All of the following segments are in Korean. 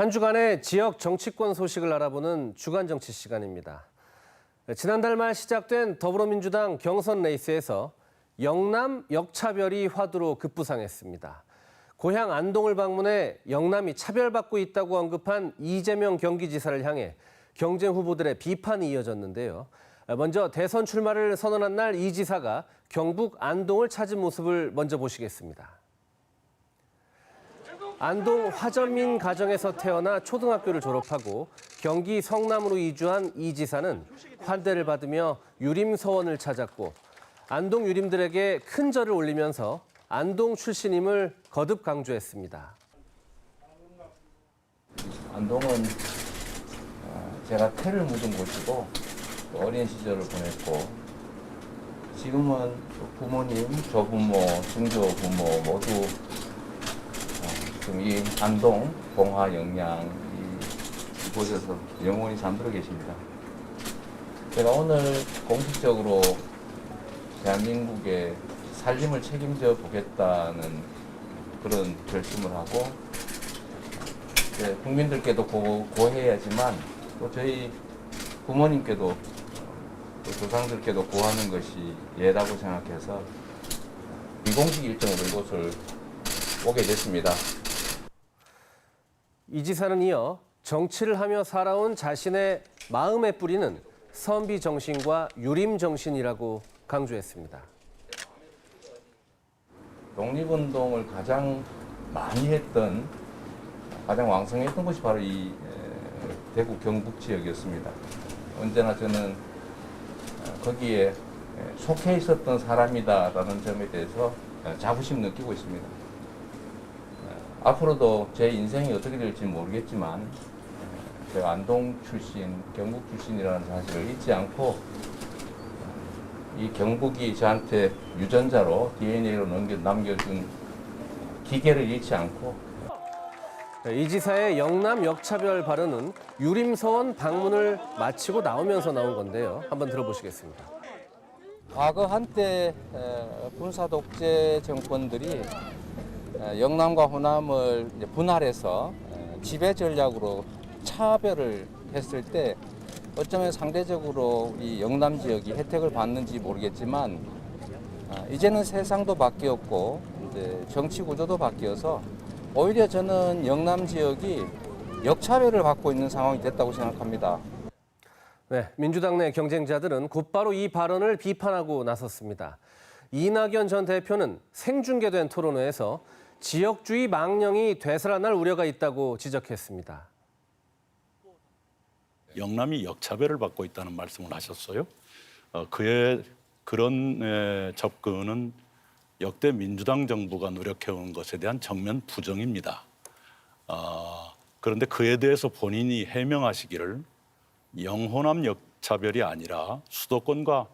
한 주간의 지역 정치권 소식을 알아보는 주간 정치 시간입니다. 지난달 말 시작된 더불어민주당 경선 레이스에서 영남 역차별이 화두로 급부상했습니다. 고향 안동을 방문해 영남이 차별받고 있다고 언급한 이재명 경기지사를 향해 경쟁 후보들의 비판이 이어졌는데요. 먼저 대선 출마를 선언한 날 이 지사가 경북 안동을 찾은 모습을 먼저 보시겠습니다. 안동 화전민 가정에서 태어나 초등학교를 졸업하고 경기 성남으로 이주한 이 지사는 환대를 받으며 유림서원을 찾았고 안동 유림들에게 큰 절을 올리면서 안동 출신임을 거듭 강조했습니다. 안동은 제가 태를 묻은 곳이고 어린 시절을 보냈고 지금은 부모님, 조부모, 증조부모 모두 지금 이 안동, 봉화, 영양 이곳에서 영원히 잠들어 계십니다. 제가 오늘 공식적으로 대한민국의 살림을 책임져 보겠다는 그런 결심을 하고 국민들께도 고해야지만 또 저희 부모님께도 또 조상들께도 고하는 것이 예라고 생각해서 비공식 일정으로 이곳을 오게 됐습니다. 이 지사는 이어 정치를 하며 살아온 자신의 마음의 뿌리는 선비 정신과 유림 정신이라고 강조했습니다. 독립운동을 가장 많이 했던, 가장 왕성했던 곳이 바로 이 대구 경북 지역이었습니다. 언제나 저는 거기에 속해 있었던 사람이다라는 점에 대해서 자부심 느끼고 있습니다. 앞으로도 제 인생이 어떻게 될지 모르겠지만 제가 안동 출신, 경북 출신이라는 사실을 잊지 않고 이 경북이 저한테 유전자로 DNA로 남겨준 기계를 잃지 않고 이 지사의 영남 역차별 발언은 유림서원 방문을 마치고 나오면서 나온 건데요. 한번 들어보시겠습니다. 과거 한때 군사 독재 정권들이 영남과 호남을 분할해서 지배 전략으로 차별을 했을 때 어쩌면 상대적으로 이 영남 지역이 혜택을 받는지 모르겠지만 이제는 세상도 바뀌었고 이제 정치 구조도 바뀌어서 오히려 저는 영남 지역이 역차별을 받고 있는 상황이 됐다고 생각합니다. 네, 민주당 내 경쟁자들은 곧바로 이 발언을 비판하고 나섰습니다. 이낙연 전 대표는 생중계된 토론회에서 지역주의 망령이 되살아날 우려가 있다고 지적했습니다. 영남이 역차별을 받고 있다는 말씀을 하셨어요. 그의 그런 접근은 역대 민주당 정부가 노력해온 것에 대한 정면 부정입니다. 그런데 그에 대해서 본인이 해명하시기를 영호남 역차별이 아니라 수도권과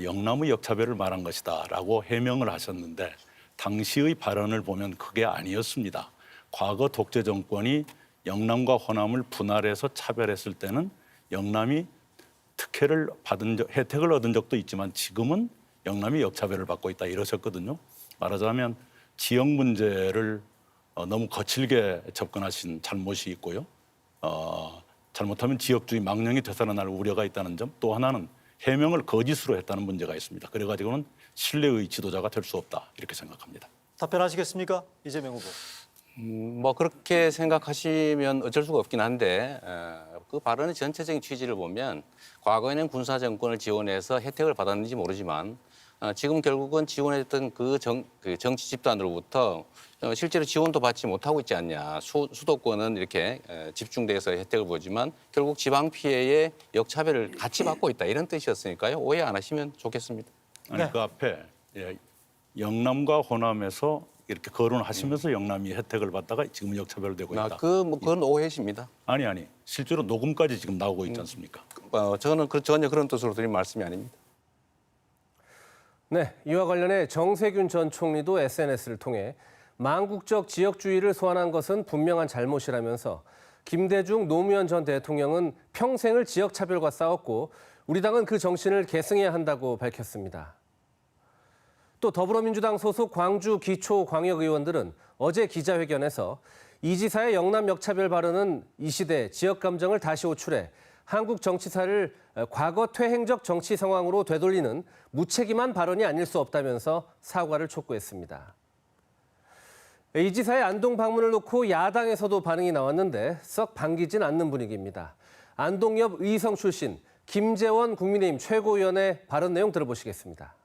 영남의 역차별을 말한 것이다라고 해명을 하셨는데 당시의 발언을 보면 그게 아니었습니다. 과거 독재 정권이 영남과 호남을 분할해서 차별했을 때는 영남이 혜택을 얻은 적도 있지만 지금은 영남이 역차별을 받고 있다 이러셨거든요. 말하자면 지역 문제를 너무 거칠게 접근하신 잘못이 있고요. 잘못하면 지역주의 망령이 되살아날 우려가 있다는 점, 또 하나는 해명을 거짓으로 했다는 문제가 있습니다. 그래가지고는 신뢰의 지도자가 될 수 없다 이렇게 생각합니다. 답변하시겠습니까? 이재명 후보. 뭐 그렇게 생각하시면 어쩔 수가 없긴 한데 그 발언의 전체적인 취지를 보면 과거에는 군사 정권을 지원해서 혜택을 받았는지 모르지만 지금 결국은 지원했던 그 정치 집단으로부터 실제로 지원도 받지 못하고 있지 않냐. 수도권은 이렇게 집중돼서 혜택을 보지만 결국 지방 피해의 역차별을 같이 받고 있다. 이런 뜻이었으니까요. 오해 안 하시면 좋겠습니다. 아니, 그 앞에 영남과 호남에서 이렇게 거론하시면서 영남이 혜택을 받다가 지금 역차별되고 있다. 그건 오해십니다. 아니 실제로 녹음까지 지금 나오고 있지 않습니까? 저는 전혀 그런 뜻으로 드린 말씀이 아닙니다. 네, 이와 관련해 정세균 전 총리도 SNS를 통해 망국적 지역주의를 소환한 것은 분명한 잘못이라면서 김대중 노무현 전 대통령은 평생을 지역차별과 싸웠고 우리 당은 그 정신을 계승해야 한다고 밝혔습니다. 또 더불어민주당 소속 광주 기초광역의원들은 어제 기자회견에서 이 지사의 영남 역차별 발언은 이 시대 지역 감정을 다시 호출해 한국 정치사를 과거 퇴행적 정치 상황으로 되돌리는 무책임한 발언이 아닐 수 없다면서 사과를 촉구했습니다. 이 지사의 안동 방문을 놓고 야당에서도 반응이 나왔는데 썩 반기진 않는 분위기입니다. 안동엽 의성 출신 김재원 국민의힘 최고위원의 발언 내용 들어보시겠습니다.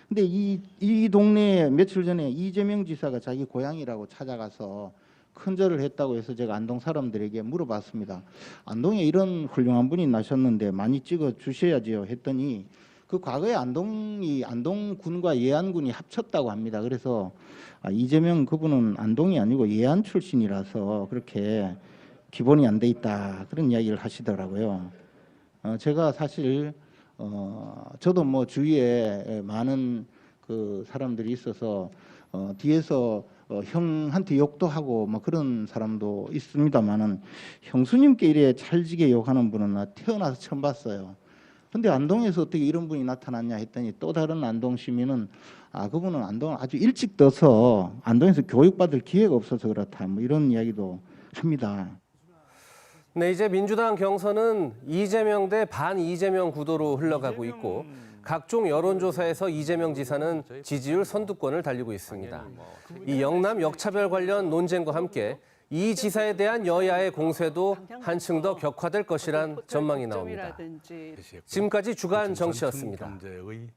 근데 이 동네에 며칠 전에 이재명 지사가 자기 고향이라고 찾아가서 큰절을 했다고 해서 제가 안동 사람들에게 물어봤습니다. 안동에 이런 훌륭한 분이 나셨는데 많이 찍어 주셔야지요 했더니 그 과거에 안동이 안동군과 예안군이 합쳤다고 합니다. 그래서 이재명 그분은 안동이 아니고 예안 출신이라서 그렇게 기본이 안 돼 있다 그런 이야기를 하시더라고요. 제가 사실 저도 뭐 주위에 많은 그 사람들이 있어서 뒤에서 형한테 욕도 하고 뭐 그런 사람도 있습니다만은 형수님께 이래 찰지게 욕하는 분은 나 태어나서 처음 봤어요. 근데 안동에서 어떻게 이런 분이 나타났냐 했더니 또 다른 안동 시민은 그분은 안동을 아주 일찍 떠서 안동에서 교육받을 기회가 없어서 그렇다 뭐 이런 이야기도 합니다. 네, 이제 민주당 경선은 이재명 대 반 이재명 구도로 흘러가고 있고 각종 여론조사에서 이재명 지사는 지지율 선두권을 달리고 있습니다. 이 영남 역차별 관련 논쟁과 함께 이 지사에 대한 여야의 공세도 한층 더 격화될 것이란 전망이 나옵니다. 지금까지 주간 정치였습니다. 경제의